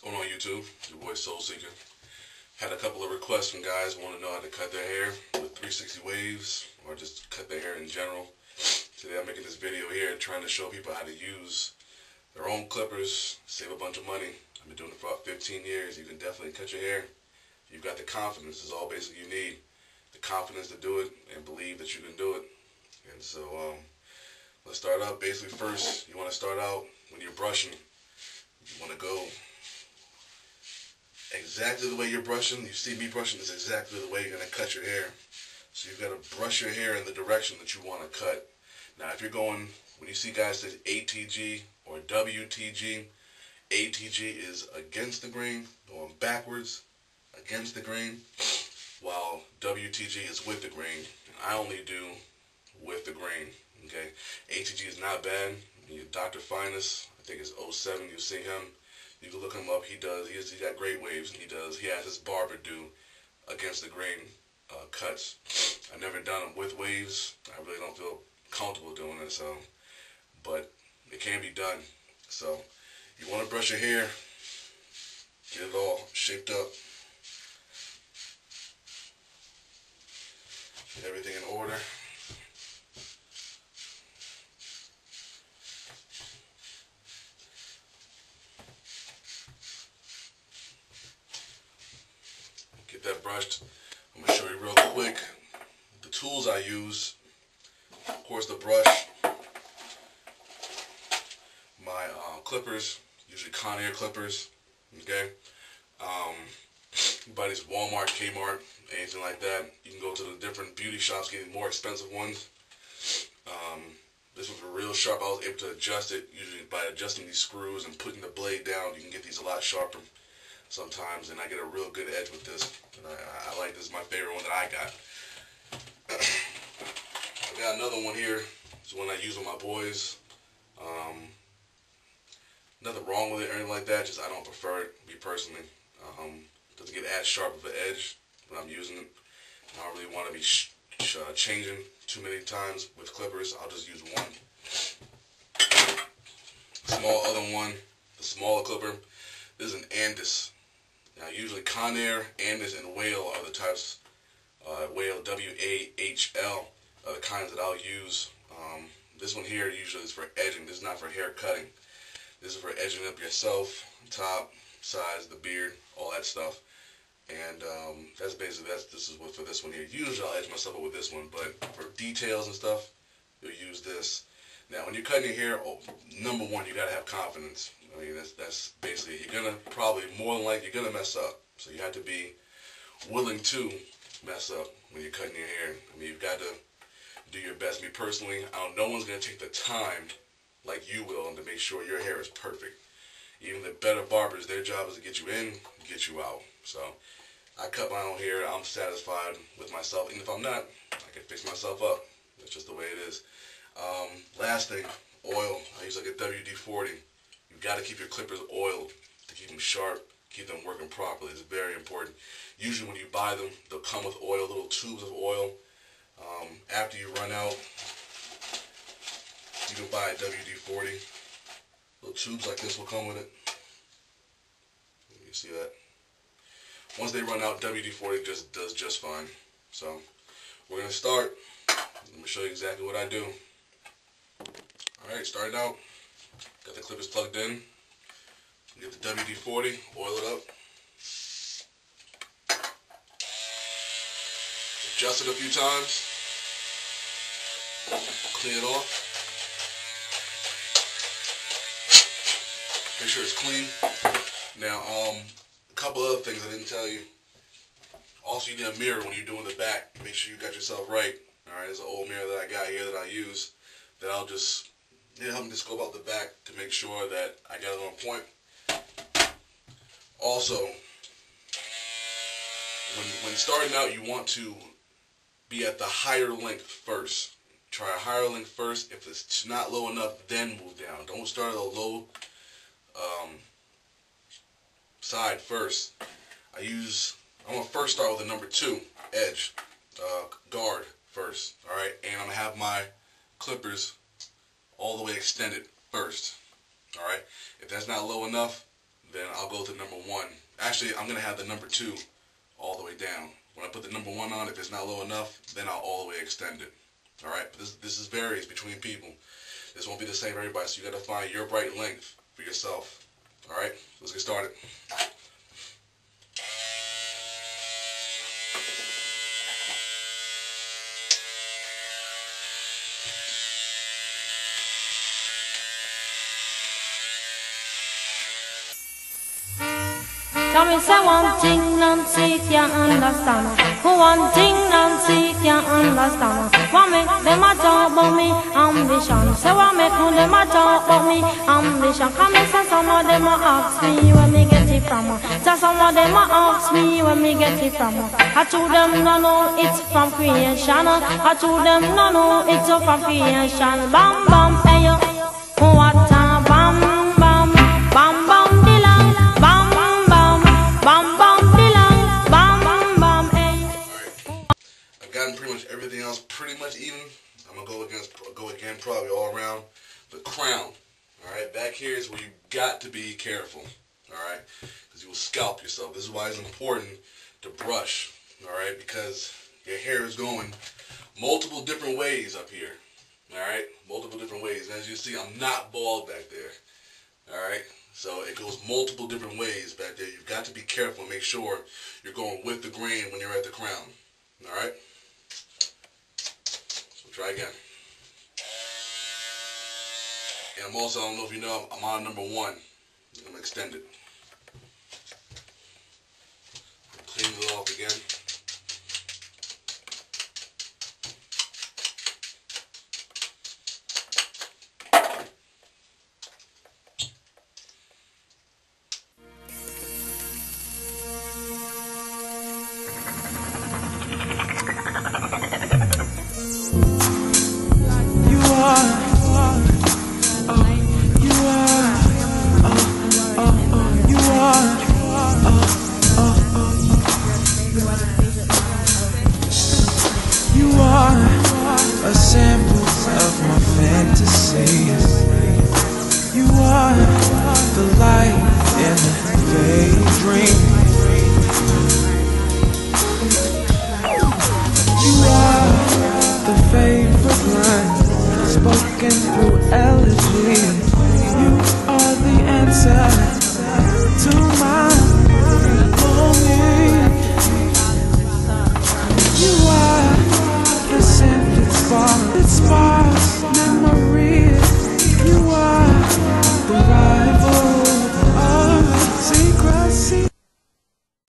Going on YouTube, your boy Soul Seeker. Had a couple of requests from guys who want to know how to cut their hair with 360 waves or just cut their hair in general. Today I'm making this video here trying to show people how to use their own clippers, save a bunch of money. I've been doing it for about 15 years. You can definitely cut your hair. You've got the confidence, is all basically you need. The confidence to do it and believe that you can do it. And so let's start out. Basically first, you want to start out when you're brushing. You want to go exactly the way you're brushing. You see me brushing is exactly the way you're going to cut your hair. So you've got to brush your hair in the direction that you want to cut. Now if you're going, when you see guys say ATG or WTG, ATG is against the grain, going backwards against the grain, while WTG is with the grain. And I only do with the grain. Okay, ATG is not bad. Dr. Finest, I think it's 07. You see him. You can look him up. He got great waves, and he has his barber do against the grain cuts. I've never done them with waves. I really don't feel comfortable doing it, so, but it can be done. So you want to brush your hair, get it all shaped up, get everything in order. Get that brushed. I'm going to show you real quick the tools I use. Of course, the brush, my clippers, usually Conair clippers, okay? Buy these Walmart, Kmart, anything like that. You can go to the different beauty shops, getting more expensive ones. This one's real sharp. I was able to adjust it, usually by adjusting these screws and putting the blade down. You can get these a lot sharper sometimes, and I get a real good edge with this. And I like this. Is my favorite one that I got. I got another one here. It's one I use with my boys. Nothing wrong with it or anything like that. Just I don't prefer it, me personally. Doesn't get as sharp of an edge when I'm using it. I don't really want to be changing too many times with clippers. I'll just use one. Other one, the smaller clipper. This is an Andis. Now usually Conair, Andis, and Whale are the types. Whale, W-A-H-L, are the kinds that I'll use. This one here usually is for edging. This is not for hair cutting. This is for edging up yourself, top, sides, the beard, all that stuff. And that's basically, this is what for this one here. Usually I'll edge myself up with this one, but for details and stuff, you'll use this. Now when you're cutting your hair, number one, you gotta have confidence. I mean, that's basically, you're gonna probably, more than likely, you're gonna mess up. So you have to be willing to mess up when you're cutting your hair. I mean, you've got to do your best. Me personally, no one's gonna take the time like you will to make sure your hair is perfect. Even the better barbers, their job is to get you in, get you out. So I cut my own hair. I'm satisfied with myself. And if I'm not, I can fix myself up. That's just the way it is. Last thing, oil. I use like a WD-40. You've got to keep your clippers oiled to keep them sharp, keep them working properly. It's very important. Usually when you buy them, they'll come with oil, little tubes of oil. After you run out, you can buy a WD-40. Little tubes like this will come with it. You see that? Once they run out, WD-40 just does just fine. So we're going to start. Let me show you exactly what I do. Alright, starting out. Got the clippers plugged in. Get the WD-40, oil it up. Adjust it a few times. Clean it off. Make sure it's clean. Now, a couple other things I didn't tell you. Also, you need a mirror when you're doing the back. Make sure you got yourself right. Alright, there's an old mirror that I got here that I use. That I'll just help me just go about the back to make sure that I got it on point. Also, when starting out, you want to be at the higher length first. Try a higher length first. If it's not low enough, then move down. Don't start at a low side first. I'm going to first start with a number 2 edge guard first. Alright, and I'm going to have my clippers all the way extended first. Alright, if that's not low enough, then I'll go to number 1. Actually, I'm going to have the number 2 all the way down. When I put the number 1 on, if it's not low enough, then I'll all the way extend it. Alright, but this varies between people. This won't be the same for everybody, so you got to find your right length for yourself. Alright, let's get started. Tell me say one thing Nancy can't understand. One thing Nancy can't understand. What make them a talk about me ambition? Say what make them a talk about me ambition? Come and say some of them a ask me where me get it from. Say some of them a ask me where me get it from. I told them no no it's from creation. I told them no no it's from creation. Bam bam hey yo, what a bam bam bam bam dilang bam. Bam bam dilang, bam bam hey. I've gotten pretty much everything else pretty much even. I'm gonna go again probably all around the crown. Alright, back here is where you got to be careful. Alright, because you will scalp yourself. This is why it's important to brush. Alright, because your hair is going multiple different ways up here. Alright, multiple different ways. And as you see, I'm not bald back there. Alright. So it goes multiple different ways back there. You've got to be careful and make sure you're going with the grain when you're at the crown. Alright? So try again. And I'm also, I don't know if you know, I'm on number 1. I'm going to extend it. Clean it off again.